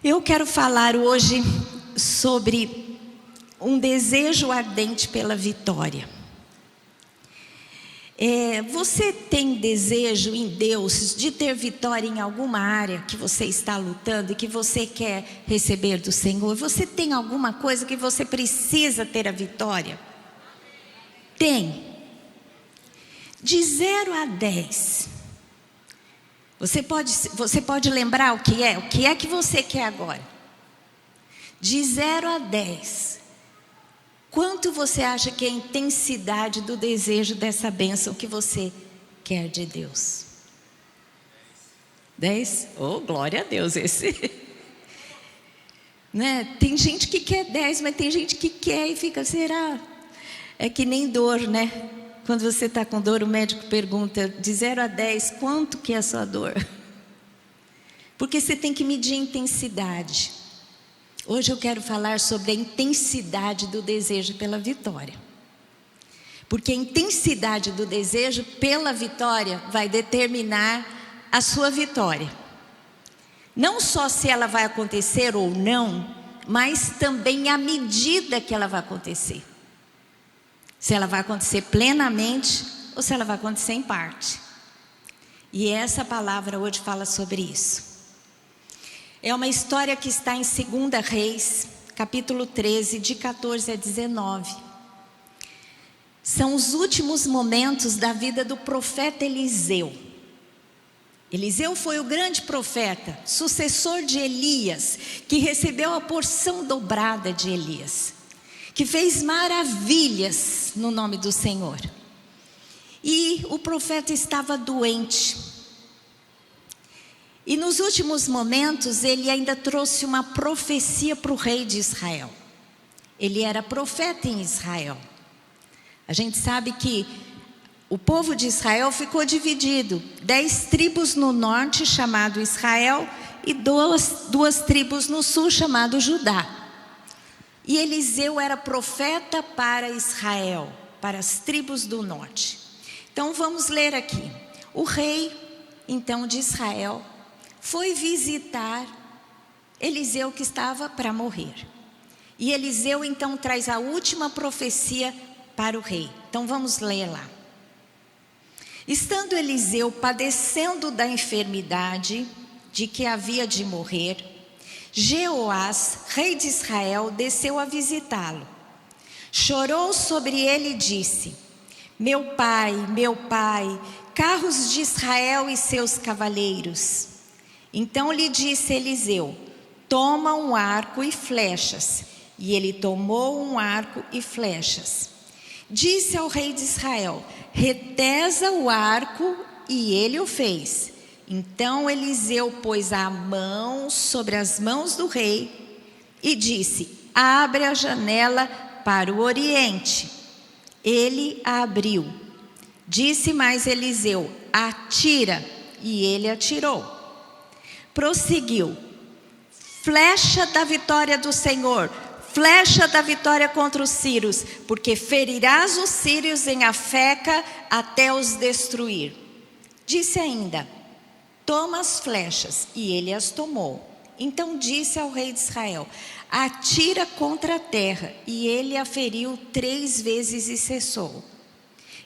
Eu quero falar hoje sobre um desejo ardente pela vitória. Você tem desejo em Deus de ter vitória em alguma área que você está lutando e que você quer receber do Senhor? Você tem alguma coisa que você precisa ter a vitória? Tem. De 0 a 10. Você pode lembrar o que é? O que é que você quer agora? De 0 a 10. Quanto você acha que é a intensidade do desejo dessa bênção que você quer de Deus? 10? Oh, glória a Deus, esse. Né? Tem gente que quer 10, mas tem gente que quer e fica, será? É que nem dor, né? Quando você está com dor, o médico pergunta, de 0 a 10, quanto que é a sua dor? Porque você tem que medir a intensidade. Hoje eu quero falar sobre a intensidade do desejo pela vitória. Porque a intensidade do desejo pela vitória vai determinar a sua vitória. Não só se ela vai acontecer ou não, mas também a medida que ela vai acontecer. Se ela vai acontecer plenamente ou se ela vai acontecer em parte. E essa palavra hoje fala sobre isso. É uma história que está em 2 Reis, capítulo 13, de 14 a 19. São os últimos momentos da vida do profeta Eliseu. Eliseu foi o grande profeta, sucessor de Elias, que recebeu a porção dobrada de Elias, que fez maravilhas no nome do Senhor. E o profeta estava doente. E nos últimos momentos ele ainda trouxe uma profecia para o rei de Israel. Ele era profeta em Israel. A gente sabe que o povo de Israel ficou dividido. 10 tribos no norte, chamado Israel, e duas tribos no sul, chamado Judá. E Eliseu era profeta para Israel, para as tribos do norte. Então vamos ler aqui. O rei, então, de Israel foi visitar Eliseu, que estava para morrer. E Eliseu então traz a última profecia para o rei. Então vamos ler lá. Estando Eliseu padecendo da enfermidade de que havia de morrer, Jeoás, rei de Israel, desceu a visitá-lo. Chorou sobre ele e disse: meu pai, carros de Israel e seus cavaleiros. Então lhe disse Eliseu: toma um arco e flechas. E ele tomou um arco e flechas. Disse ao rei de Israel: retesa o arco, e ele o fez. Então Eliseu pôs a mão sobre as mãos do rei e disse: abre a janela para o oriente. Ele a abriu. Disse mais Eliseu: atira, e ele atirou. Prosseguiu: flecha da vitória do Senhor, flecha da vitória contra os sírios, porque ferirás os sírios em Afeca até os destruir. Disse ainda: toma as flechas, e ele as tomou. Então disse ao rei de Israel: atira contra a terra, e ele a feriu 3 vezes e cessou.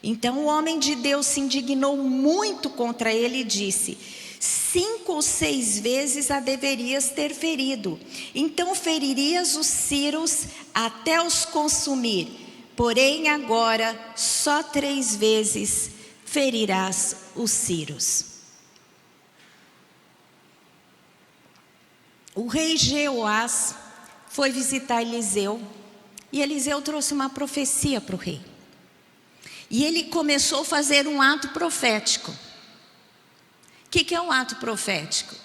Então o homem de Deus se indignou muito contra ele e disse: 5 ou 6 vezes a deverias ter ferido, então feririas os sírios até os consumir. Porém agora só 3 vezes ferirás os sírios. O rei Jeoás foi visitar Eliseu, e Eliseu trouxe uma profecia para o rei. E ele começou a fazer um ato profético. O que é um ato profético?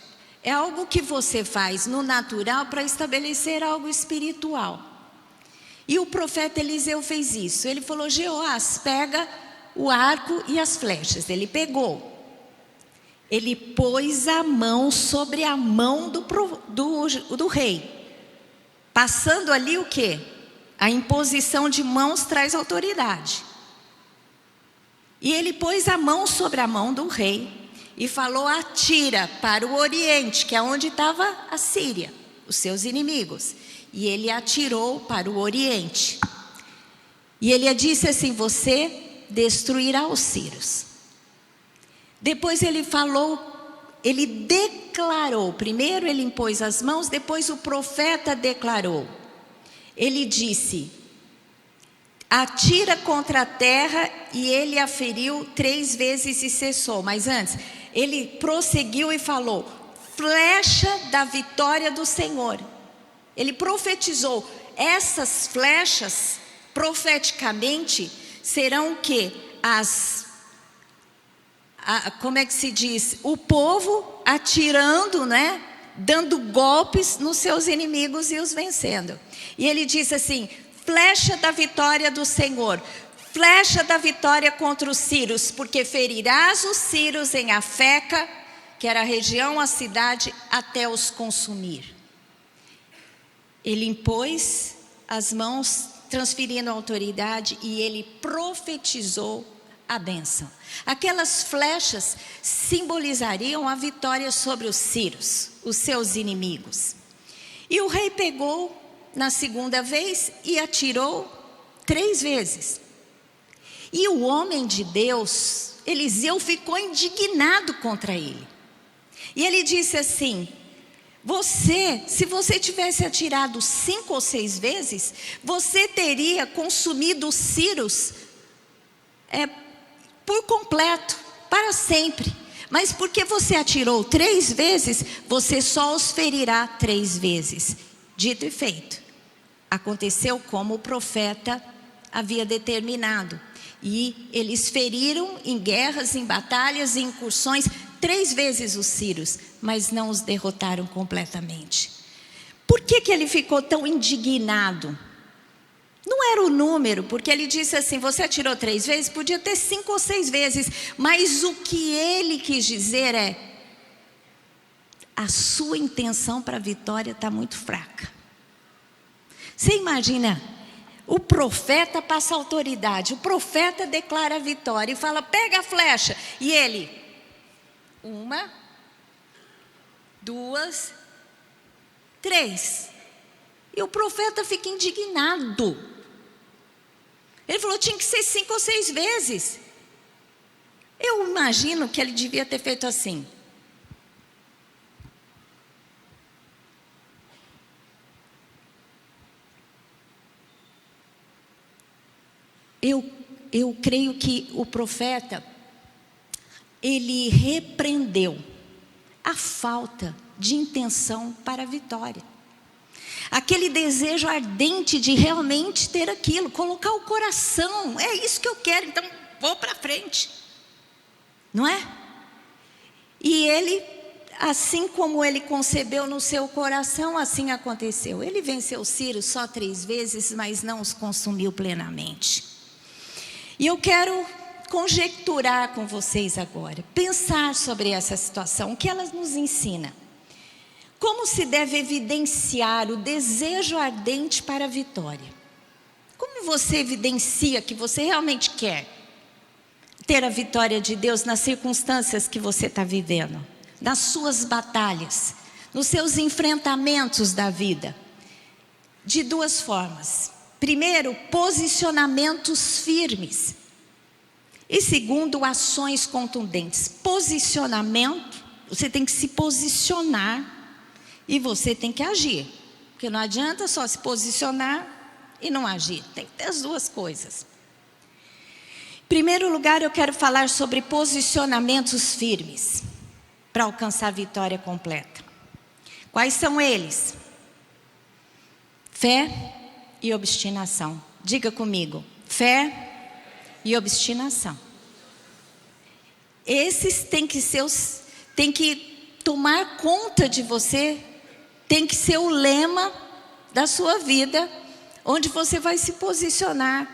É algo que você faz no natural para estabelecer algo espiritual. E o profeta Eliseu fez isso. Ele falou: Jeoás, pega o arco e as flechas. Ele pegou. Ele pôs a mão sobre a mão do rei. Passando ali o quê? A imposição de mãos traz autoridade. E ele pôs a mão sobre a mão do rei e falou: atira para o oriente, que é onde estava a Síria. os seus inimigos. E ele atirou para o oriente. E ele disse assim: você destruirá os sírios. Depois ele falou, ele declarou, primeiro ele impôs as mãos, depois o profeta declarou. Ele disse: atira contra a terra, e ele a feriu 3 vezes e cessou. Mas antes, ele prosseguiu e falou: flecha da vitória do Senhor. Ele profetizou, essas flechas, profeticamente, serão o quê? Como é que se diz? O povo atirando, né? Dando golpes nos seus inimigos e os vencendo. E ele disse assim: flecha da vitória do Senhor, flecha da vitória contra os sírios, porque ferirás os sírios em Afeca, que era a região, a cidade, até os consumir. Ele impôs as mãos, transferindo a autoridade, e ele profetizou a bênção. Aquelas flechas simbolizariam a vitória sobre os sírios, os seus inimigos. E o rei pegou na segunda vez e atirou 3 vezes. E o homem de Deus, Eliseu, ficou indignado contra ele. E ele disse assim: se você tivesse atirado 5 ou 6 vezes, você teria consumido os sírios por completo, para sempre. Mas porque você atirou 3 vezes, você só os ferirá 3 vezes. Dito e feito. Aconteceu como o profeta havia determinado. E eles feriram em guerras, em batalhas, em incursões 3 vezes os sírios, mas não os derrotaram completamente. Por que ele ficou tão indignado? Não era o número, porque ele disse assim: você atirou 3 vezes, podia ter 5 ou 6 vezes. Mas o que ele quis dizer é: a sua intenção para a vitória está muito fraca. Você imagina, o profeta passa autoridade, o profeta declara a vitória e fala: pega a flecha. E ele, 1, 2, 3. E o profeta fica indignado. Ele falou: tinha que ser 5 ou 6 vezes. Eu imagino que ele devia ter feito assim. Eu creio que o profeta, ele repreendeu a falta de intenção para a vitória. Aquele desejo ardente de realmente ter aquilo, colocar o coração, é isso que eu quero, então vou para frente. Não é? E ele, assim como ele concebeu no seu coração, assim aconteceu. Ele venceu os sírios só 3 vezes, mas não os consumiu plenamente. E eu quero conjecturar com vocês agora, pensar sobre essa situação, o que ela nos ensina. Como se deve evidenciar o desejo ardente para a vitória? Como você evidencia que você realmente quer ter a vitória de Deus nas circunstâncias que você está vivendo, nas suas batalhas, nos seus enfrentamentos da vida? De 2 formas. Primeiro, posicionamentos firmes. E segundo, ações contundentes. Posicionamento, você tem que se posicionar e você tem que agir. Porque não adianta só se posicionar e não agir. Tem que ter as 2 coisas. Em primeiro lugar, eu quero falar sobre posicionamentos firmes para alcançar a vitória completa. Quais são eles? Fé e obstinação. Diga comigo: fé e obstinação. Esses têm que tomar conta de você, tem que ser o lema da sua vida, onde você vai se posicionar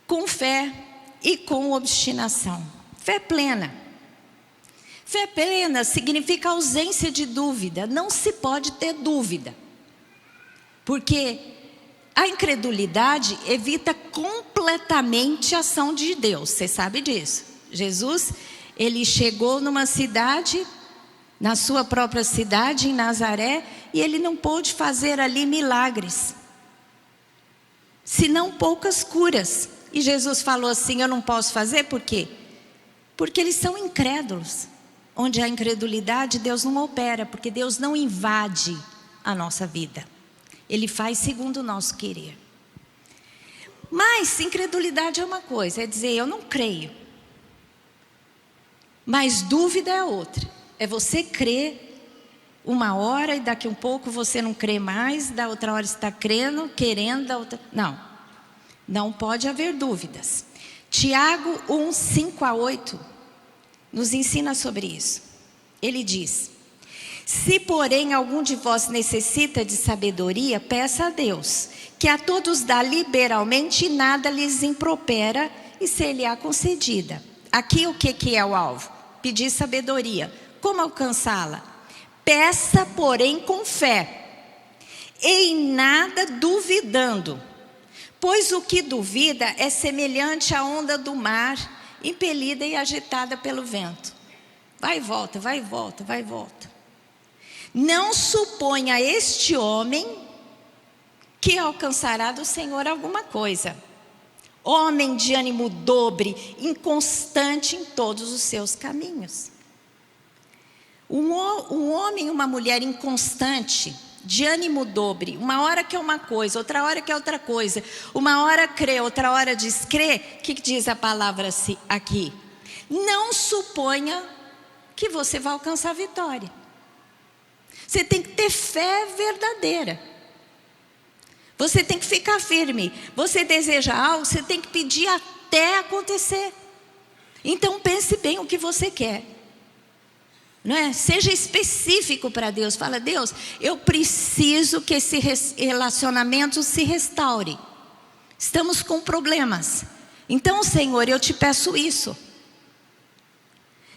com fé e com obstinação. Fé plena. Fé plena significa ausência de dúvida. Não se pode ter dúvida. Porque a incredulidade evita completamente a ação de Deus. Você sabe disso. Jesus, ele chegou numa cidade na sua própria cidade, em Nazaré, e ele não pôde fazer ali milagres, senão poucas curas. E Jesus falou assim: eu não posso fazer, por quê? Porque eles são incrédulos. Onde há incredulidade, Deus não opera, porque Deus não invade a nossa vida. Ele faz segundo o nosso querer. Mas incredulidade é uma coisa, é dizer, eu não creio. Mas dúvida é outra. É você crer uma hora e daqui um pouco você não crê mais, da outra hora você está crendo, querendo, da outra... Não pode haver dúvidas. Tiago 1, 5-8 nos ensina sobre isso. Ele diz: se porém algum de vós necessita de sabedoria, peça a Deus, que a todos dá liberalmente e nada lhes impropera, e ser-lhe-á concedida. Aqui o que é o alvo? Pedir sabedoria. Como alcançá-la? Peça, porém, com fé, e em nada duvidando. Pois o que duvida é semelhante à onda do mar, impelida e agitada pelo vento. Vai e volta, vai e volta, vai e volta. Não suponha este homem que alcançará do Senhor alguma coisa. Homem de ânimo dobre, inconstante em todos os seus caminhos. Um homem e uma mulher inconstante, de ânimo dobre, uma hora quer uma coisa, outra hora quer outra coisa, uma hora crê, outra hora descrê. O que diz a palavra aqui? Não suponha que você vai alcançar a vitória. Você tem que ter fé verdadeira. Você tem que ficar firme. Você deseja algo, você tem que pedir até acontecer. Então pense bem o que você quer. Não é? Seja específico para Deus. Fala: Deus, eu preciso que esse relacionamento se restaure. Estamos com problemas. Então, Senhor, eu te peço isso.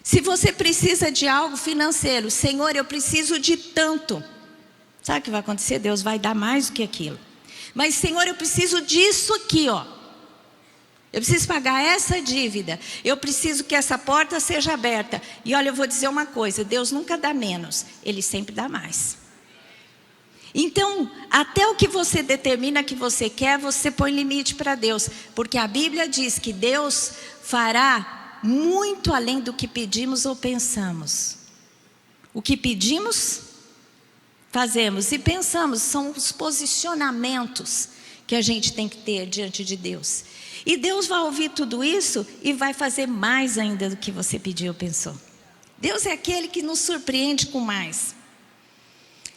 Se você precisa de algo financeiro, Senhor, eu preciso de tanto. Sabe o que vai acontecer? Deus vai dar mais do que aquilo. Mas, Senhor, eu preciso disso aqui, ó. Eu preciso pagar essa dívida. Eu preciso que essa porta seja aberta. E olha, eu vou dizer uma coisa: Deus nunca dá menos, Ele sempre dá mais. Então, até o que você determina que você quer, você põe limite para Deus. Porque a Bíblia diz que Deus fará muito além do que pedimos ou pensamos. O que pedimos, fazemos, e pensamos, são os posicionamentos que a gente tem que ter diante de Deus. E Deus vai ouvir tudo isso e vai fazer mais ainda do que você pediu ou pensou. Deus é aquele que nos surpreende com mais.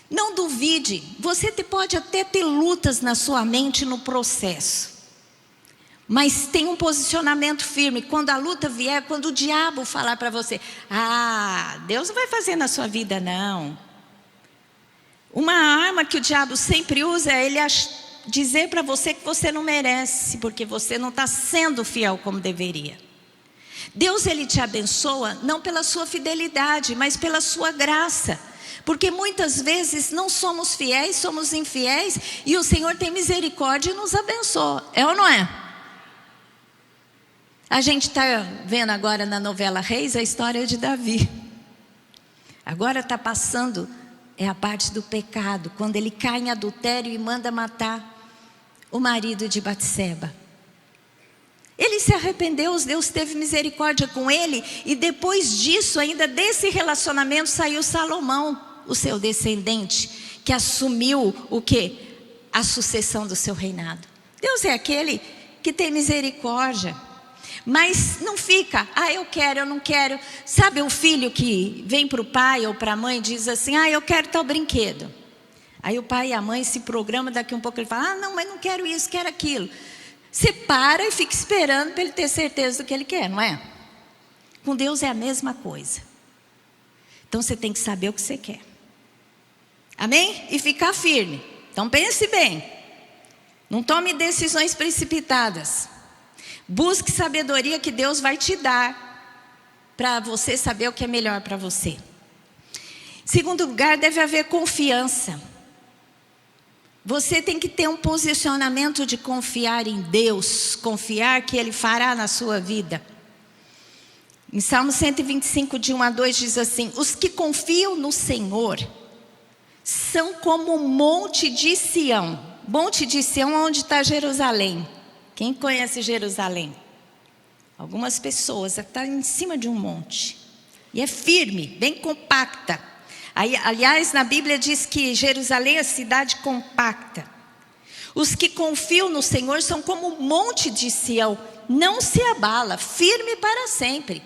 Não duvide. Você pode até ter lutas na sua mente no processo, mas tem um posicionamento firme. Quando a luta vier, quando o diabo falar para você: Deus não vai fazer na sua vida não. Uma arma que o diabo sempre usa é ele dizer para você que você não merece, porque você não está sendo fiel como deveria. Deus, Ele te abençoa não pela sua fidelidade, mas pela sua graça. Porque muitas vezes não somos fiéis, somos infiéis, e o Senhor tem misericórdia e nos abençoa. É ou não é? A gente está vendo agora na novela Reis a história de Davi. Agora está passando a parte do pecado, quando ele cai em adultério e manda matar o marido de Batseba. Ele se arrependeu, Deus teve misericórdia com ele, e depois disso, ainda desse relacionamento, saiu Salomão, o seu descendente, que assumiu o quê? A sucessão do seu reinado. Deus é aquele que tem misericórdia. Mas não fica: eu quero, eu não quero. Sabe o filho que vem para o pai ou para a mãe e diz assim: eu quero tal brinquedo. Aí o pai e a mãe se programam, daqui um pouco ele fala: não, mas não quero isso, quero aquilo. Você para e fica esperando para ele ter certeza do que ele quer, não é? Com Deus é a mesma coisa. Então você tem que saber o que você quer. Amém? E ficar firme. Então pense bem. Não tome decisões precipitadas. Busque sabedoria que Deus vai te dar, para você saber o que é melhor para você. Em segundo lugar, deve haver confiança. Você tem que ter um posicionamento de confiar em Deus, confiar que Ele fará na sua vida. Em Salmo 125, de 1 a 2, diz assim: os que confiam no Senhor são como o monte de Sião. Monte de Sião, onde está Jerusalém. Quem conhece Jerusalém? Algumas pessoas, está em cima de um monte. E é firme, bem compacta. Aliás, na Bíblia diz que Jerusalém é a cidade compacta. Os que confiam no Senhor são como o monte de Sião. Não se abala, firme para sempre.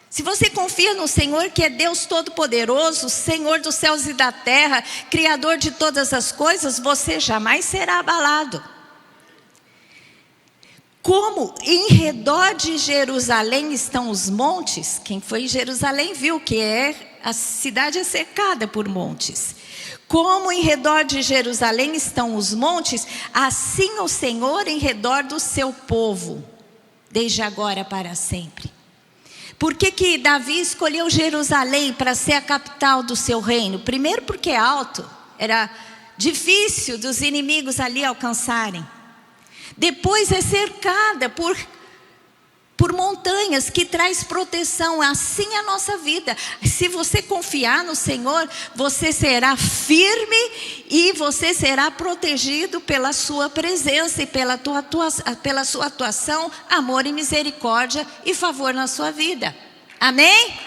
Se você confia no Senhor, que é Deus Todo-Poderoso, Senhor dos céus e da terra, Criador de todas as coisas, você jamais será abalado. Como em redor de Jerusalém estão os montes, quem foi em Jerusalém viu que a cidade é cercada por montes. Como em redor de Jerusalém estão os montes, assim o Senhor em redor do seu povo, desde agora para sempre. Por que Davi escolheu Jerusalém para ser a capital do seu reino? Primeiro porque é alto, era difícil dos inimigos ali alcançarem. Depois é cercada por montanhas que traz proteção. Assim é a nossa vida. Se você confiar no Senhor, você será firme e você será protegido pela sua presença e pela sua atuação, amor e misericórdia e favor na sua vida. Amém?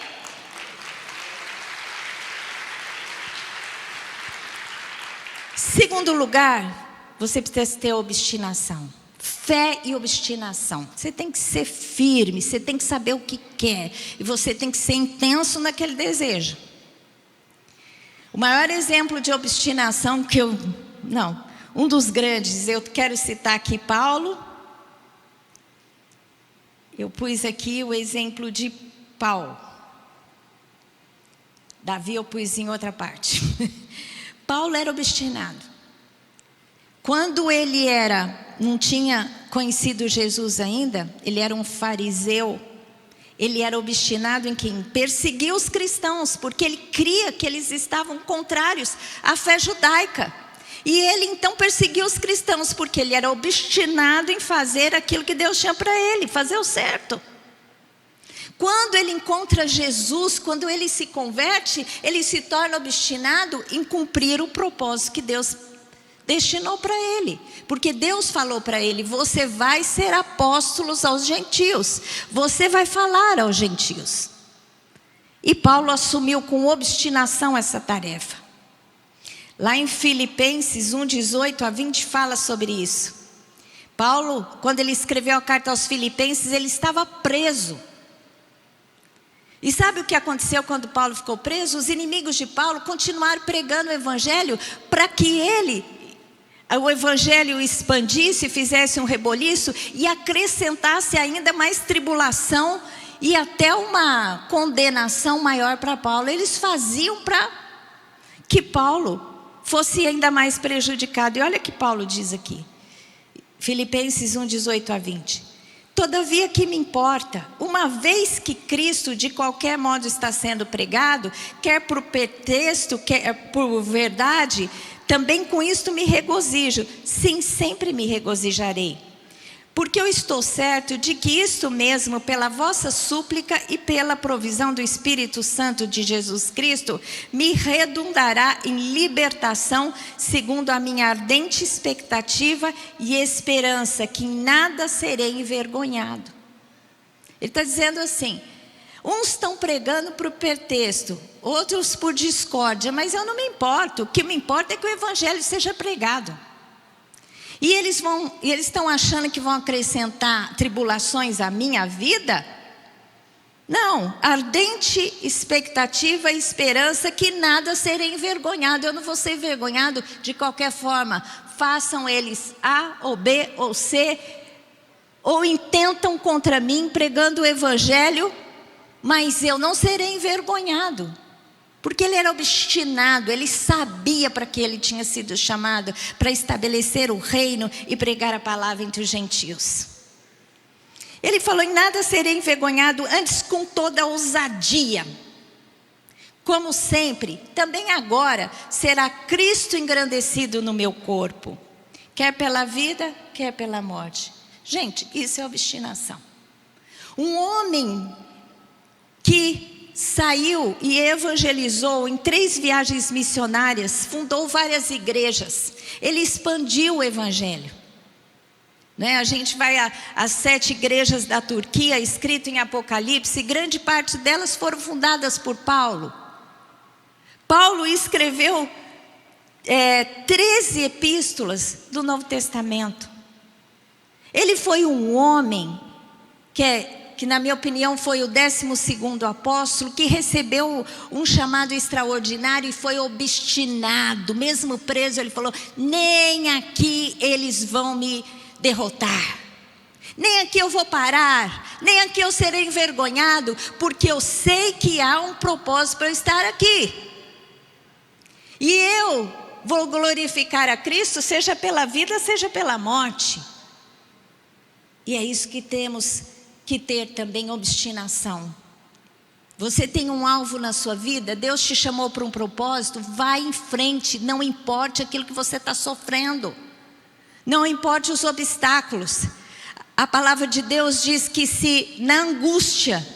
Segundo lugar, você precisa ter obstinação. Fé e obstinação. Você tem que ser firme, você tem que saber o que quer. E você tem que ser intenso naquele desejo. O maior exemplo de obstinação um dos grandes, eu quero citar aqui Paulo. Eu pus aqui o exemplo de Paulo. Davi eu pus em outra parte. Paulo era obstinado. Quando ele não tinha conhecido Jesus ainda, ele era um fariseu, ele era obstinado em quem? Perseguir os cristãos, porque ele cria que eles estavam contrários à fé judaica. E ele então perseguiu os cristãos, porque ele era obstinado em fazer aquilo que Deus tinha para ele, fazer o certo. Quando ele encontra Jesus, quando ele se converte, ele se torna obstinado em cumprir o propósito que Deus destinou para ele, porque Deus falou para ele: você vai ser apóstolos aos gentios, você vai falar aos gentios. E Paulo assumiu com obstinação essa tarefa. Lá em Filipenses 1, 18 a 20 fala sobre isso. Paulo, quando ele escreveu a carta aos Filipenses, ele estava preso. E sabe o que aconteceu quando Paulo ficou preso? Os inimigos de Paulo continuaram pregando o evangelho para que o evangelho expandisse, fizesse um reboliço e acrescentasse ainda mais tribulação e até uma condenação maior para Paulo. Eles faziam para que Paulo fosse ainda mais prejudicado. E olha o que Paulo diz aqui, Filipenses 1, 18 a 20. Todavia que me importa, uma vez que Cristo de qualquer modo está sendo pregado, quer por pretexto, quer por verdade, também com isto me regozijo. Sim, sempre me regozijarei. Porque eu estou certo de que isto mesmo, pela vossa súplica e pela provisão do Espírito Santo de Jesus Cristo, me redundará em libertação, segundo a minha ardente expectativa e esperança, que em nada serei envergonhado. Ele está dizendo assim: uns estão pregando por pretexto, outros por discórdia, mas eu não me importo. O que me importa é que o evangelho seja pregado. E eles estão achando que vão acrescentar tribulações à minha vida? Não, ardente expectativa e esperança que nada serei envergonhado. Eu não vou ser envergonhado de qualquer forma. Façam eles A ou B ou C, ou intentam contra mim pregando o evangelho, mas eu não serei envergonhado. Porque ele era obstinado, ele sabia para que ele tinha sido chamado, para estabelecer o reino e pregar a palavra entre os gentios. Ele falou: em nada serei envergonhado, antes com toda a ousadia. Como sempre, também agora será Cristo engrandecido no meu corpo, quer pela vida, quer pela morte. Gente, isso é obstinação. Um homem que saiu e evangelizou em 3 viagens missionárias, fundou várias igrejas, ele expandiu o evangelho. A gente vai às 7 igrejas da Turquia, escrito em Apocalipse, e grande parte delas foram fundadas por Paulo. Paulo escreveu 13 epístolas do Novo Testamento. Ele foi um homem que na minha opinião foi o 12º apóstolo, que recebeu um chamado extraordinário e foi obstinado. Mesmo preso, ele falou: nem aqui eles vão me derrotar, nem aqui eu vou parar, nem aqui eu serei envergonhado, porque eu sei que há um propósito para eu estar aqui. E eu vou glorificar a Cristo, seja pela vida, seja pela morte. E é isso que temos que ter também, obstinação. Você tem um alvo na sua vida, Deus te chamou para um propósito, vai em frente, não importe aquilo que você está sofrendo, não importe os obstáculos. A palavra de Deus diz que se na angústia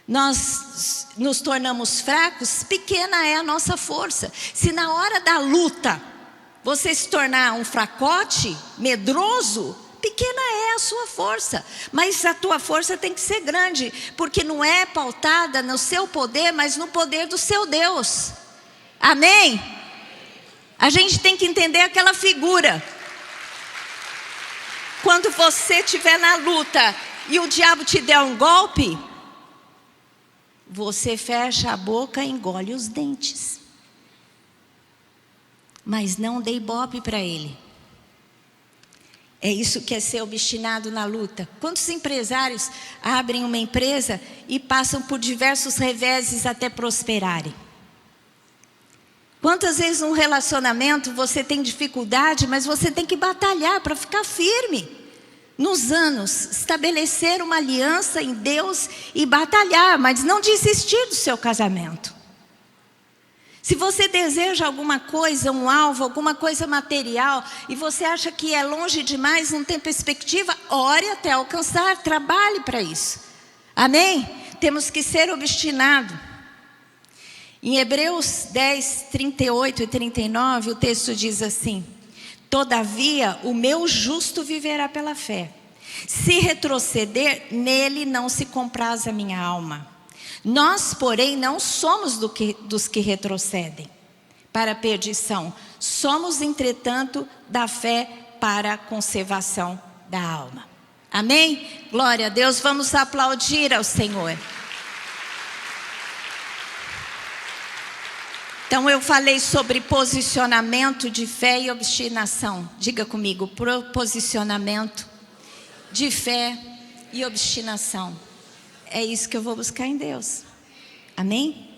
nós nos tornamos fracos, pequena é a nossa força. Se na hora da luta você se tornar um fracote, medroso, pequena é a sua força. Mas a tua força tem que ser grande, porque não é pautada no seu poder, mas no poder do seu Deus. Amém? A gente tem que entender aquela figura. Quando você estiver na luta e o diabo te der um golpe, você fecha a boca e engole os dentes. Mas não dê ibope para ele. É isso que é ser obstinado na luta. Quantos empresários abrem uma empresa e passam por diversos reveses até prosperarem? Quantas vezes num relacionamento você tem dificuldade, mas você tem que batalhar para ficar firme nos anos, estabelecer uma aliança em Deus e batalhar, mas não desistir do seu casamento. Se você deseja alguma coisa, um alvo, alguma coisa material, e você acha que é longe demais, não tem perspectiva, ore até alcançar, trabalhe para isso. Amém? Temos que ser obstinados. Em Hebreus 10, 38 e 39, o texto diz assim: todavia o meu justo viverá pela fé. Se retroceder, nele não se compraz a minha alma. Nós, porém, não somos dos que retrocedem para a perdição. Somos, entretanto, da fé para a conservação da alma. Amém? Glória a Deus. Vamos aplaudir ao Senhor. Então eu falei sobre posicionamento de fé e obstinação. Diga comigo: posicionamento de fé e obstinação. É isso que eu vou buscar em Deus. Amém?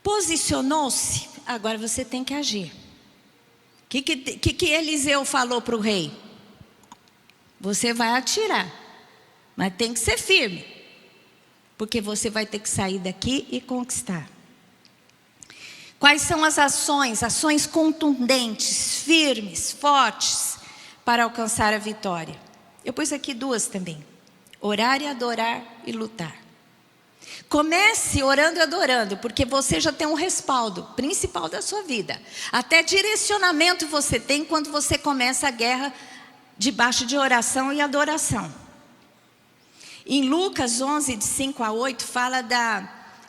Posicionou-se, agora você tem que agir. O que Eliseu falou para o rei? Você vai atirar, mas tem que ser firme, porque você vai ter que sair daqui e conquistar. Quais são as ações? Ações contundentes, firmes, fortes, para alcançar a vitória. Eu pus aqui 2 também: orar e adorar e lutar. Comece orando e adorando, porque você já tem um respaldo principal da sua vida. Até direcionamento você tem quando você começa a guerra debaixo de oração e adoração. Em Lucas 11, de 5 a 8, fala da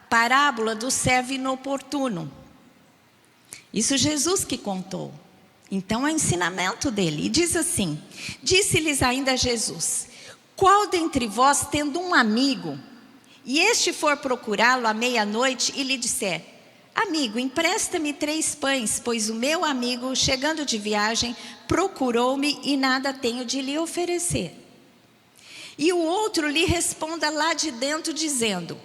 parábola do servo inoportuno. Isso Jesus que contou. Então é ensinamento dele. E diz assim: disse-lhes ainda Jesus: qual dentre vós, tendo um amigo, e este for procurá-lo à meia-noite e lhe disser: amigo, empresta-me 3 pães, pois o meu amigo, chegando de viagem, procurou-me e nada tenho de lhe oferecer. E o outro lhe responda lá de dentro, dizendo: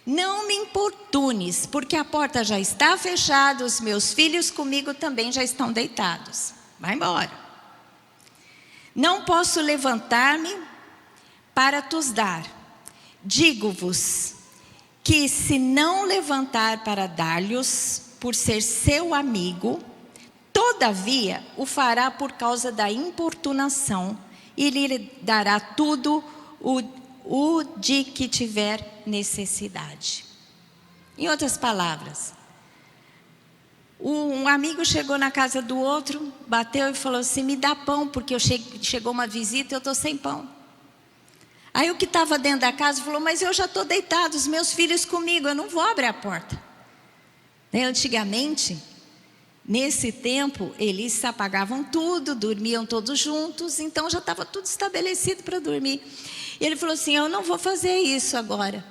não me importunes, porque a porta já está fechada, os meus filhos comigo também já estão deitados. Vai embora. Não posso levantar-me para tos dar. Digo-vos que se não levantar para dar-lhes, por ser seu amigo, todavia o fará por causa da importunação, e lhe dará tudo o de que tiver necessidade. Em outras palavras, um amigo chegou na casa do outro, bateu e falou assim: me dá pão, porque chegou uma visita e eu estou sem pão. Aí o que estava dentro da casa falou: mas eu já estou deitado, os meus filhos comigo, eu não vou abrir a porta. Antigamente, nesse tempo, eles se apagavam tudo, dormiam todos juntos, então já estava tudo estabelecido para dormir. E ele falou assim: eu não vou fazer isso agora.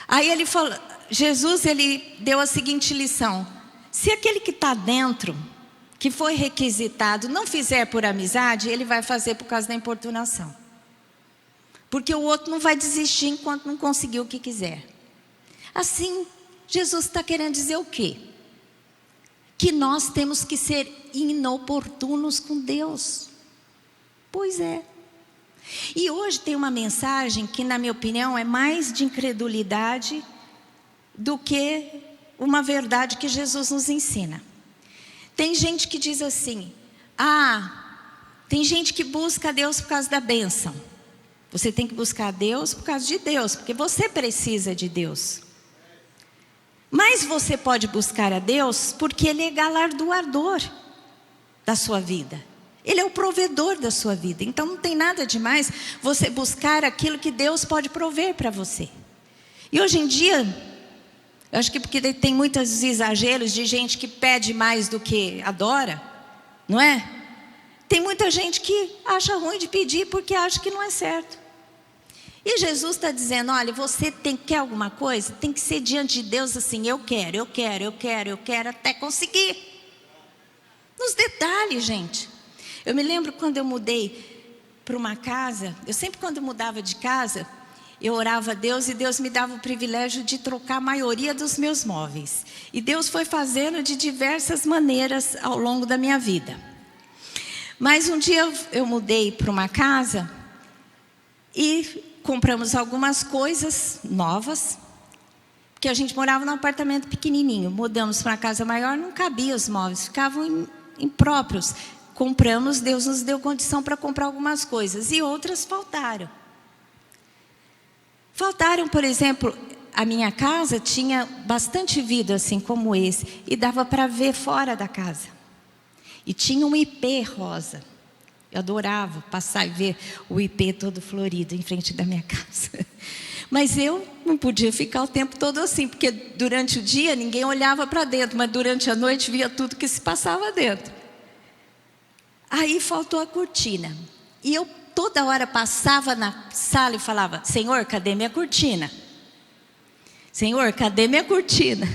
Aí ele falou, Jesus, ele deu a seguinte lição: se aquele que está dentro, que foi requisitado, não fizer por amizade, ele vai fazer por causa da importunação. Porque o outro não vai desistir enquanto não conseguir o que quiser. Assim, Jesus está querendo dizer o quê? Que nós temos que ser inoportunos com Deus. Pois é. E hoje tem uma mensagem que, na minha opinião, é mais de incredulidade do que uma verdade que Jesus nos ensina. Tem gente que diz assim: tem gente que busca a Deus por causa da bênção. Você tem que buscar a Deus por causa de Deus, porque você precisa de Deus. Mas você pode buscar a Deus porque Ele é galardoador da sua vida. Ele é o provedor da sua vida. Então não tem nada demais você buscar aquilo que Deus pode prover para você. E hoje em dia, eu acho que porque tem muitos exageros de gente que pede mais do que adora, não é? Tem muita gente que acha ruim de pedir porque acha que não é certo. E Jesus está dizendo: olha, você quer alguma coisa? Tem que ser diante de Deus assim: eu quero, até conseguir. Nos detalhes, gente. Eu me lembro quando eu mudei para uma casa, eu sempre quando eu mudava de casa, eu orava a Deus e Deus me dava o privilégio de trocar a maioria dos meus móveis. E Deus foi fazendo de diversas maneiras ao longo da minha vida. Mas um dia eu mudei para uma casa e compramos algumas coisas novas, porque a gente morava num apartamento pequenininho. Mudamos para uma casa maior, não cabia os móveis, ficavam impróprios. Compramos, Deus nos deu condição para comprar algumas coisas e outras faltaram. Faltaram, por exemplo, a minha casa tinha bastante vidro assim como esse e dava para ver fora da casa. E tinha um ipê rosa. Eu adorava passar e ver o ipê todo florido em frente da minha casa. Mas eu não podia ficar o tempo todo assim, porque durante o dia ninguém olhava para dentro, mas durante a noite via tudo que se passava dentro. Aí faltou a cortina. E eu toda hora passava na sala e falava: Senhor, cadê minha cortina? Senhor, cadê minha cortina?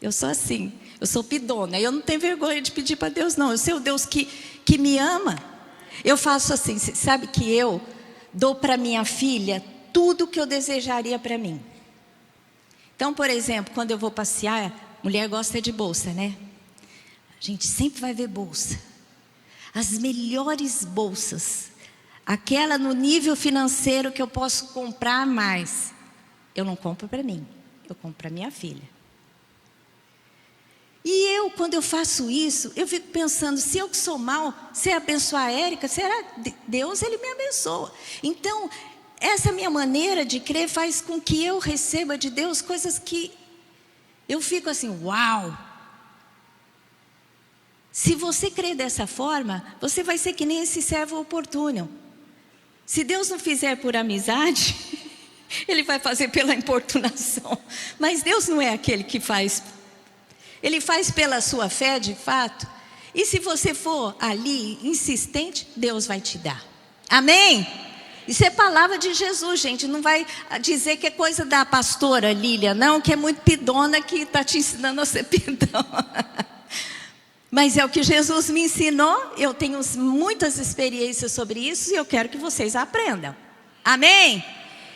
Eu sou assim, eu sou pidona. Eu não tenho vergonha de pedir para Deus, não. Eu sei o Deus que me ama. Eu faço assim, sabe que eu dou para minha filha tudo que eu desejaria para mim. Então, por exemplo, quando eu vou passear, mulher gosta de bolsa, né? A gente sempre vai ver bolsa. As melhores bolsas, aquela no nível financeiro que eu posso comprar mais, eu não compro para mim, eu compro para minha filha. E eu, quando eu faço isso, eu fico pensando: se eu que sou mal, se abençoar a Érica, será Deus, Ele me abençoa. Então, essa minha maneira de crer faz com que eu receba de Deus coisas que eu fico assim: uau! Se você crer dessa forma, você vai ser que nem esse servo oportuno. Se Deus não fizer por amizade, Ele vai fazer pela importunação. Mas Deus não é aquele que faz. Ele faz pela sua fé, de fato. E se você for ali insistente, Deus vai te dar. Amém? Isso é palavra de Jesus, gente. Não vai dizer que é coisa da pastora Lília, não, que é muito pidona que está te ensinando a ser pidão. Mas é o que Jesus me ensinou. Eu tenho muitas experiências sobre isso e eu quero que vocês aprendam. Amém?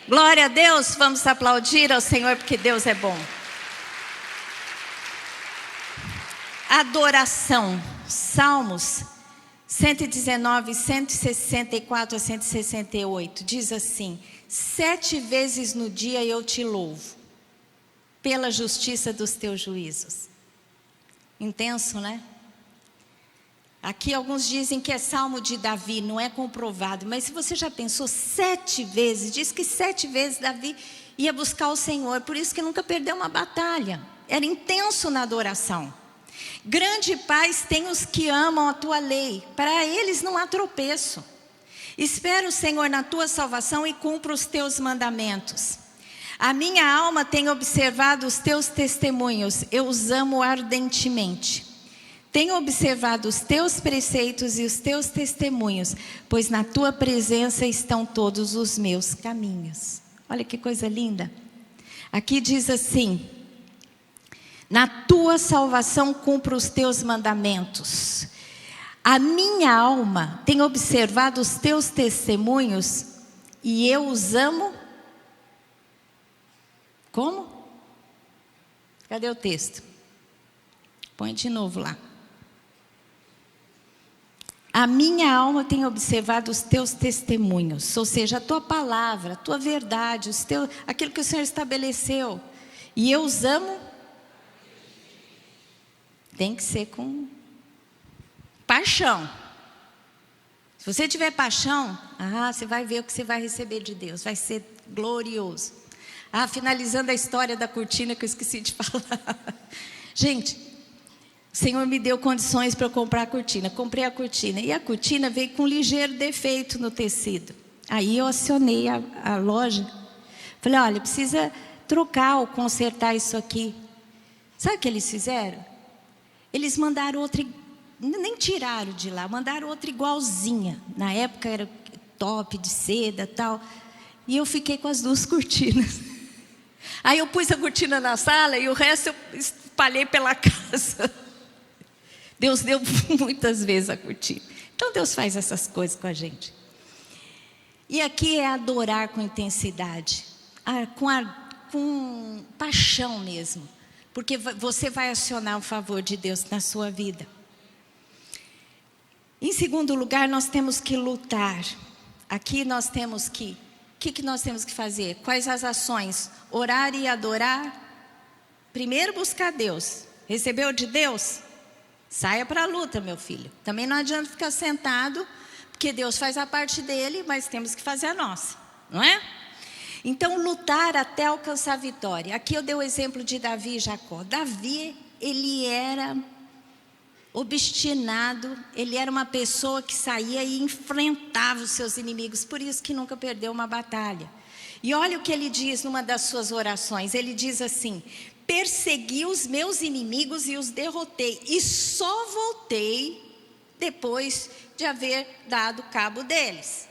Glória a Deus. Vamos aplaudir ao Senhor porque Deus é bom. Adoração. Salmos 119, 164 a 168. Diz assim: 7 vezes no dia eu te louvo, pela justiça dos teus juízos. Intenso, né? Aqui alguns dizem que é Salmo de Davi, não é comprovado. Mas se você já pensou 7 vezes, diz que 7 vezes Davi ia buscar o Senhor. Por isso que nunca perdeu uma batalha. Era intenso na adoração. Grande paz tem os que amam a tua lei. Para eles não há tropeço. Espera o Senhor na tua salvação e cumpra os teus mandamentos. A minha alma tem observado os teus testemunhos. Eu os amo ardentemente. Tenho observado os teus preceitos e os teus testemunhos, pois na tua presença estão todos os meus caminhos. Olha que coisa linda. Aqui diz assim: na tua salvação cumpro os teus mandamentos. A minha alma tem observado os teus testemunhos e eu os amo. Como? Cadê o texto? Põe de novo lá. A minha alma tem observado os teus testemunhos, ou seja, a tua palavra, a tua verdade, aquilo que o Senhor estabeleceu. E eu os amo. Tem que ser com paixão. Se você tiver paixão, você vai ver o que você vai receber de Deus. Vai ser glorioso. Finalizando a história da cortina que eu esqueci de falar. Gente, o Senhor me deu condições para eu comprar a cortina. Comprei a cortina. E a cortina veio com um ligeiro defeito no tecido. Aí eu acionei a loja. Falei, olha, precisa trocar ou consertar isso aqui. Sabe o que eles fizeram? Eles mandaram outra, nem tiraram de lá, mandaram outra igualzinha. Na época era top de seda e tal. E eu fiquei com as 2 cortinas. Aí eu pus a cortina na sala e o resto eu espalhei pela casa. Deus deu muitas vezes a cortina. Então Deus faz essas coisas com a gente. E aqui é adorar com intensidade, com paixão mesmo. Porque você vai acionar o favor de Deus na sua vida. Em segundo lugar, nós temos que lutar. Aqui nós temos que... O que nós temos que fazer? Quais as ações? Orar e adorar. Primeiro buscar Deus. Recebeu de Deus? Saia para a luta, meu filho. Também não adianta ficar sentado, porque Deus faz a parte dele, mas temos que fazer a nossa, não é? Então, lutar até alcançar a vitória. Aqui eu dei o exemplo de Davi e Jacó. Davi, ele era obstinado, ele era uma pessoa que saía e enfrentava os seus inimigos, por isso que nunca perdeu uma batalha. E olha o que ele diz numa das suas orações, ele diz assim: persegui os meus inimigos e os derrotei, e só voltei depois de haver dado cabo deles.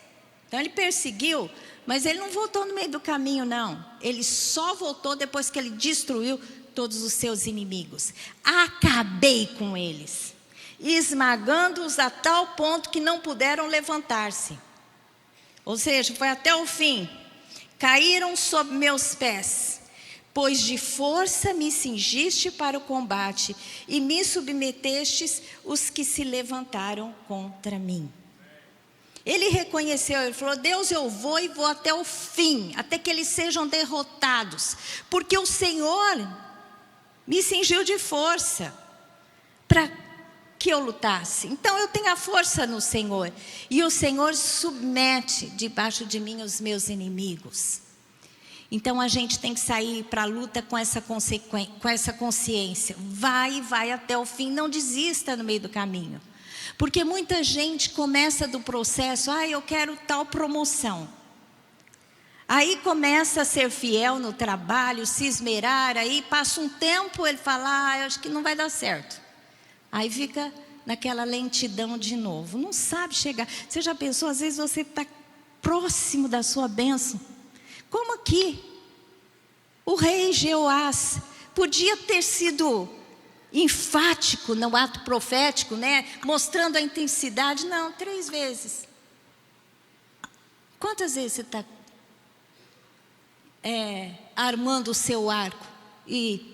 Então ele perseguiu, mas ele não voltou no meio do caminho, não. Ele só voltou depois que ele destruiu todos os seus inimigos. Acabei com eles, esmagando-os a tal ponto que não puderam levantar-se. Ou seja, foi até o fim. Caíram sob meus pés, pois de força me cingiste para o combate e me submetestes os que se levantaram contra mim. Ele reconheceu, ele falou: Deus, eu vou e vou até o fim, até que eles sejam derrotados, porque o Senhor me cingiu de força para que eu lutasse. Então eu tenho a força no Senhor, e o Senhor submete debaixo de mim os meus inimigos. Então a gente tem que sair para a luta com essa consciência. Vai até o fim, não desista no meio do caminho. Porque muita gente começa do processo: eu quero tal promoção. Aí começa a ser fiel no trabalho, se esmerar, aí passa um tempo, ele fala: eu acho que não vai dar certo. Aí fica naquela lentidão de novo, não sabe chegar. Você já pensou, às vezes você está próximo da sua bênção, como aqui, o rei Jeoás podia ter sido enfático no ato profético, né? Mostrando a intensidade. Não, 3 vezes. Quantas vezes você está armando o seu arco e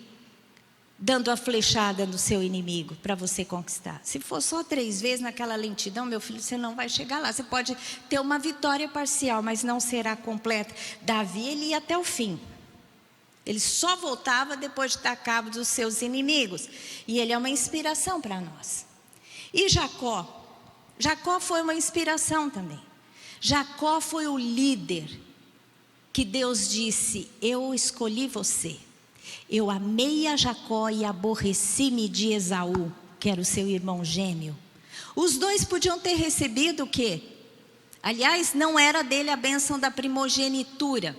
dando a flechada no seu inimigo para você conquistar? Se for só 3 vezes naquela lentidão, meu filho, você não vai chegar lá. Você pode ter uma vitória parcial, mas não será completa. Davi, ele ia até o fim. Ele só voltava depois de dar cabo dos seus inimigos. E ele é uma inspiração para nós. E Jacó foi uma inspiração também. Jacó foi o líder que Deus disse: eu escolhi você. Eu amei a Jacó e aborreci-me de Esaú, que era o seu irmão gêmeo. Os dois podiam ter recebido o quê? Aliás, não era dele a bênção da primogenitura.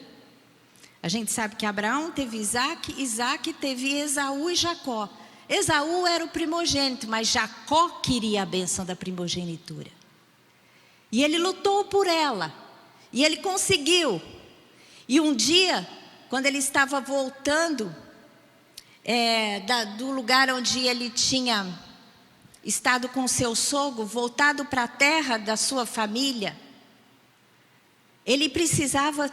A gente sabe que Abraão teve Isaac, Isaac teve Esaú e Jacó. Esaú era o primogênito, mas Jacó queria a bênção da primogenitura. E ele lutou por ela, e ele conseguiu. E um dia, quando ele estava voltando do lugar onde ele tinha estado com seu sogro, voltado para a terra da sua família, ele precisava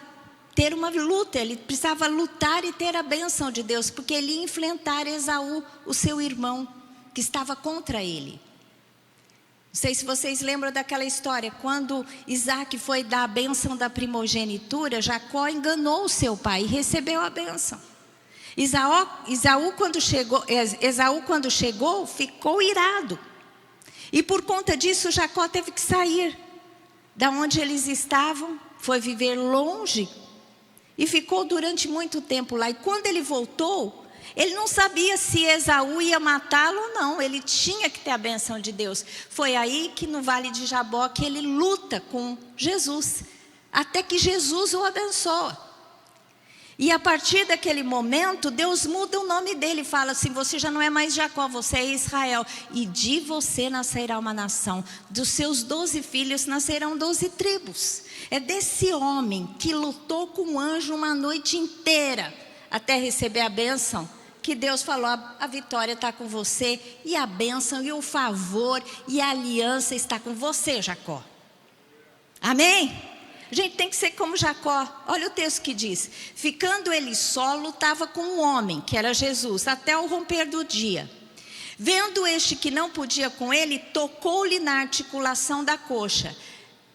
ter uma luta, ele precisava lutar e ter a bênção de Deus, porque ele ia enfrentar Esaú, o seu irmão, que estava contra ele. Não sei se vocês lembram daquela história, quando Isaac foi dar a bênção da primogenitura, Jacó enganou o seu pai e recebeu a bênção. Esaú quando chegou, ficou irado. E por conta disso, Jacó teve que sair da onde eles estavam, foi viver longe e ficou durante muito tempo lá. E quando ele voltou, ele não sabia se Esaú ia matá-lo ou não. Ele tinha que ter a bênção de Deus. Foi aí que no Vale de Jaboque ele luta com Jesus, até que Jesus o abençoa. E a partir daquele momento, Deus muda o nome dele, fala assim: você já não é mais Jacó, você é Israel, e de você nascerá uma nação, dos seus 12 filhos nascerão 12 tribos. É desse homem que lutou com o anjo uma noite inteira, até receber a bênção, que Deus falou: a vitória está com você, e a bênção, e o favor, e a aliança está com você, Jacó. Amém? A gente tem que ser como Jacó. Olha o texto que diz: ficando ele só, lutava com um homem, que era Jesus, até o romper do dia. Vendo este que não podia com ele, tocou-lhe na articulação da coxa.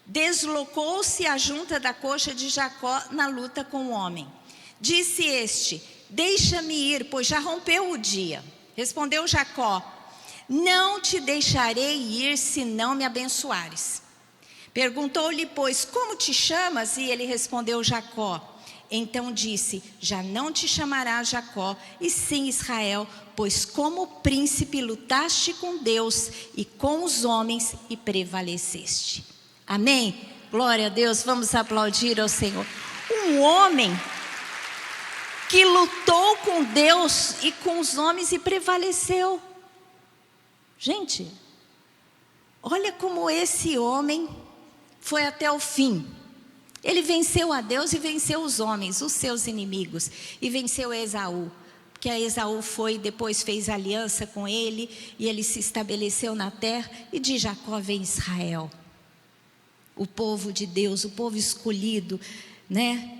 Deslocou-se a junta da coxa de Jacó na luta com o homem. Disse este: deixa-me ir, pois já rompeu o dia. Respondeu Jacó: não te deixarei ir se não me abençoares. Perguntou-lhe, pois, como te chamas? E ele respondeu: Jacó. Então disse: já não te chamarás Jacó, e sim Israel, pois como príncipe lutaste com Deus e com os homens e prevaleceste. Amém? Glória a Deus, vamos aplaudir ao Senhor. Um homem que lutou com Deus e com os homens e prevaleceu. Gente, olha como esse homem foi até o fim. Ele venceu a Deus e venceu os homens, os seus inimigos, e venceu Esaú, porque a Esaú depois fez aliança com ele, e ele se estabeleceu na terra, e de Jacó vem Israel, o povo de Deus, o povo escolhido, né?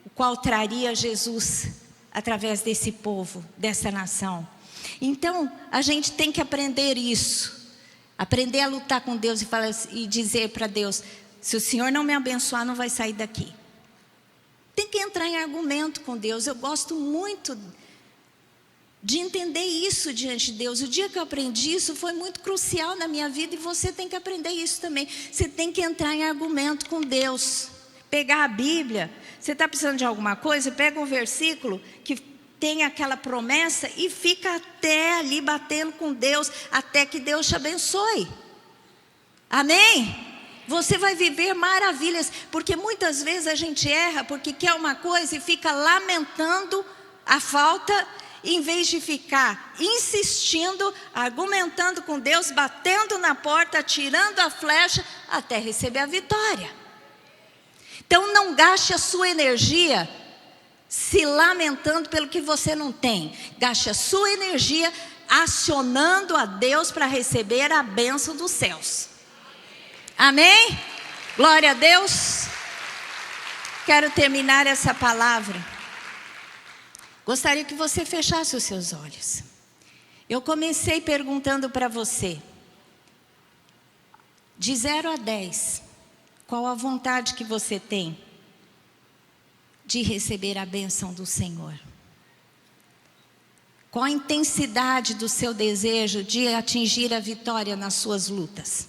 O qual traria Jesus através desse povo, dessa nação. Então, a gente tem que aprender isso, aprender a lutar com Deus e dizer para Deus: se o Senhor não me abençoar, não vai sair daqui. Tem que entrar em argumento com Deus. Eu gosto muito de entender isso diante de Deus. O dia que eu aprendi isso foi muito crucial na minha vida, e você tem que aprender isso também. Você tem que entrar em argumento com Deus. Pegar a Bíblia. Você está precisando de alguma coisa? Pega um versículo que tem aquela promessa e fica até ali batendo com Deus, até que Deus te abençoe. Amém? Você vai viver maravilhas, porque muitas vezes a gente erra porque quer uma coisa e fica lamentando a falta, em vez de ficar insistindo, argumentando com Deus, batendo na porta, atirando a flecha, até receber a vitória. Então não gaste a sua energia se lamentando pelo que você não tem. Gaste a sua energia acionando a Deus para receber a bênção dos céus. Amém? Glória a Deus. Quero terminar essa palavra. Gostaria que você fechasse os seus olhos. Eu comecei perguntando para você, de 0 a 10, qual a vontade que você tem de receber a bênção do Senhor? Qual a intensidade do seu desejo de atingir a vitória nas suas lutas?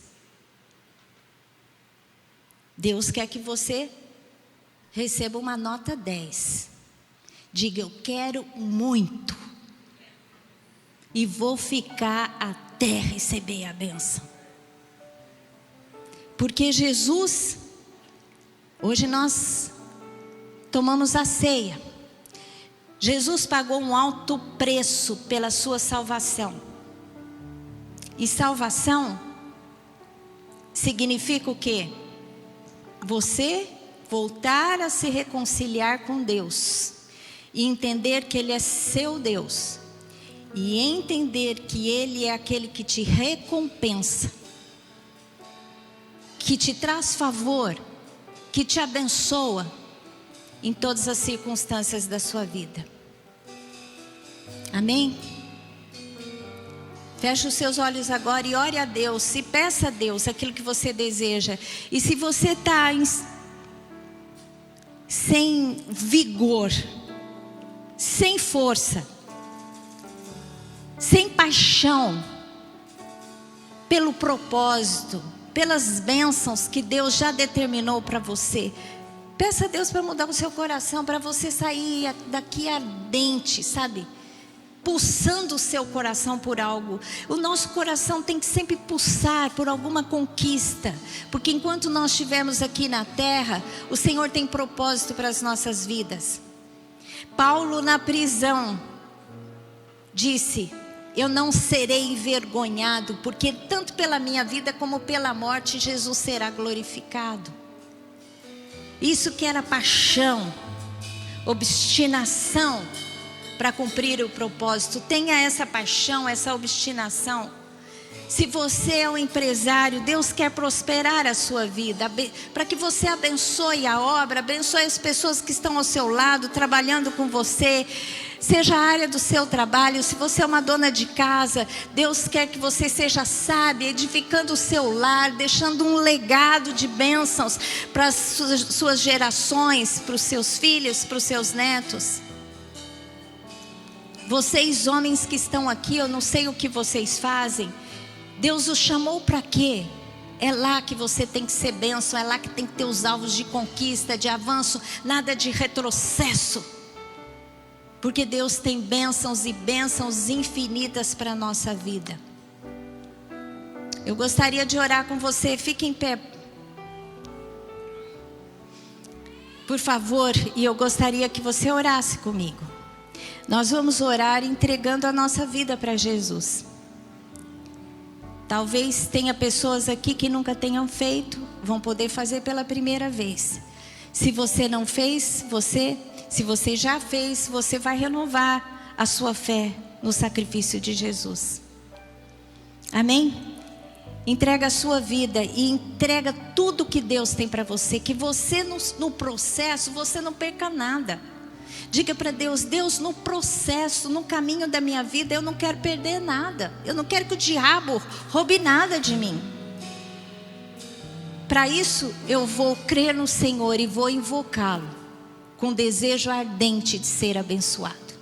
Deus quer que você receba uma nota 10. Diga, eu quero muito. E vou ficar até receber a bênção. Porque Jesus, hoje nós tomamos a ceia. Jesus pagou um alto preço pela sua salvação. E salvação significa o quê? Você voltar a se reconciliar com Deus. E entender que Ele é seu Deus. E entender que Ele é aquele que te recompensa. Que te traz favor. Que te abençoa em todas as circunstâncias da sua vida. Amém? Feche os seus olhos agora e ore a Deus. E peça a Deus aquilo que você deseja. E se você está sem vigor, sem força, sem paixão pelo propósito, pelas bênçãos que Deus já determinou para você, peça a Deus para mudar o seu coração, para você sair daqui ardente, sabe? Pulsando o seu coração por algo. O nosso coração tem que sempre pulsar por alguma conquista. Porque enquanto nós estivermos aqui na terra, o Senhor tem propósito para as nossas vidas. Paulo na prisão disse, eu não serei envergonhado, porque tanto pela minha vida como pela morte, Jesus será glorificado. Isso que era paixão, obstinação para cumprir o propósito. Tenha essa paixão, essa obstinação. Se você é um empresário, Deus quer prosperar a sua vida, para que você abençoe a obra, abençoe as pessoas que estão ao seu lado, trabalhando com você, seja a área do seu trabalho. Se você é uma dona de casa, Deus quer que você seja sábia, edificando o seu lar, deixando um legado de bênçãos para as suas gerações, para os seus filhos, para os seus netos. Vocês homens que estão aqui, eu não sei o que vocês fazem, Deus os chamou para quê? É lá que você tem que ser bênção, é lá que tem que ter os alvos de conquista, de avanço, nada de retrocesso. Porque Deus tem bênçãos e bênçãos infinitas para a nossa vida. Eu gostaria de orar com você, fique em pé. Por favor, e eu gostaria que você orasse comigo. Nós vamos orar entregando a nossa vida para Jesus. Talvez tenha pessoas aqui que nunca tenham feito, vão poder fazer pela primeira vez. Se você não fez, se você já fez, você vai renovar a sua fé no sacrifício de Jesus. Amém? Entrega a sua vida e entrega tudo que Deus tem para você. Que você no processo, você não perca nada. Diga para Deus, Deus, no processo, no caminho da minha vida, eu não quero perder nada. Eu não quero que o diabo roube nada de mim. Para isso, eu vou crer no Senhor e vou invocá-lo, com desejo ardente de ser abençoado.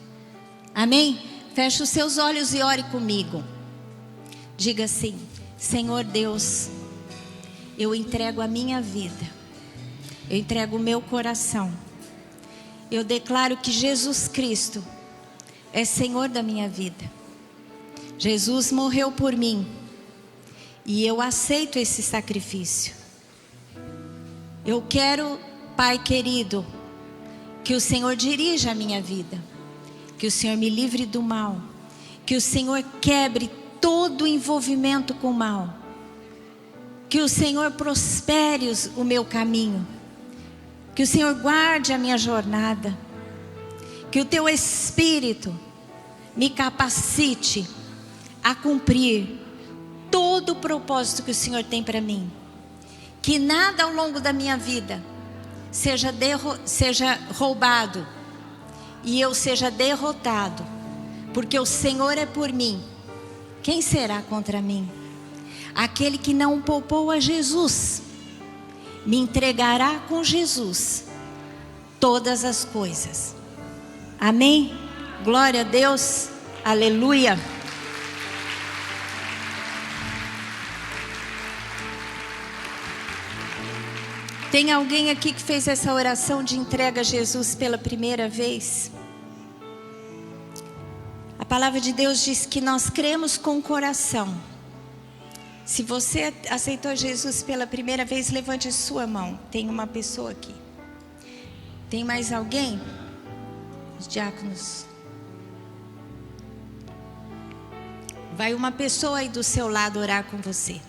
Amém? Feche os seus olhos e ore comigo. Diga assim, Senhor Deus, eu entrego a minha vida. Eu entrego o meu coração. Eu declaro que Jesus Cristo é Senhor da minha vida. Jesus morreu por mim. E eu aceito esse sacrifício. Eu quero, Pai querido, que o Senhor dirija a minha vida. Que o Senhor me livre do mal. Que o Senhor quebre todo o envolvimento com o mal. Que o Senhor prospere o meu caminho. Que o Senhor guarde a minha jornada. Que o Teu Espírito me capacite a cumprir todo o propósito que o Senhor tem para mim. Que nada ao longo da minha vida seja roubado e eu seja derrotado. Porque o Senhor é por mim. Quem será contra mim? Aquele que não poupou a Jesus me entregará com Jesus todas as coisas. Amém? Glória a Deus. Aleluia. Tem alguém aqui que fez essa oração de entrega a Jesus pela primeira vez? A palavra de Deus diz que nós cremos com o coração. Se você aceitou Jesus pela primeira vez, levante a sua mão. Tem uma pessoa aqui. Tem mais alguém? Os diáconos. Vai uma pessoa aí do seu lado orar com você.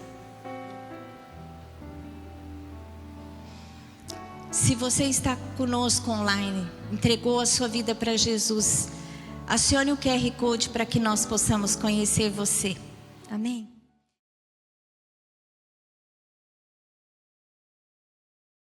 Se você está conosco online, entregou a sua vida para Jesus, acione o QR Code para que nós possamos conhecer você. Amém?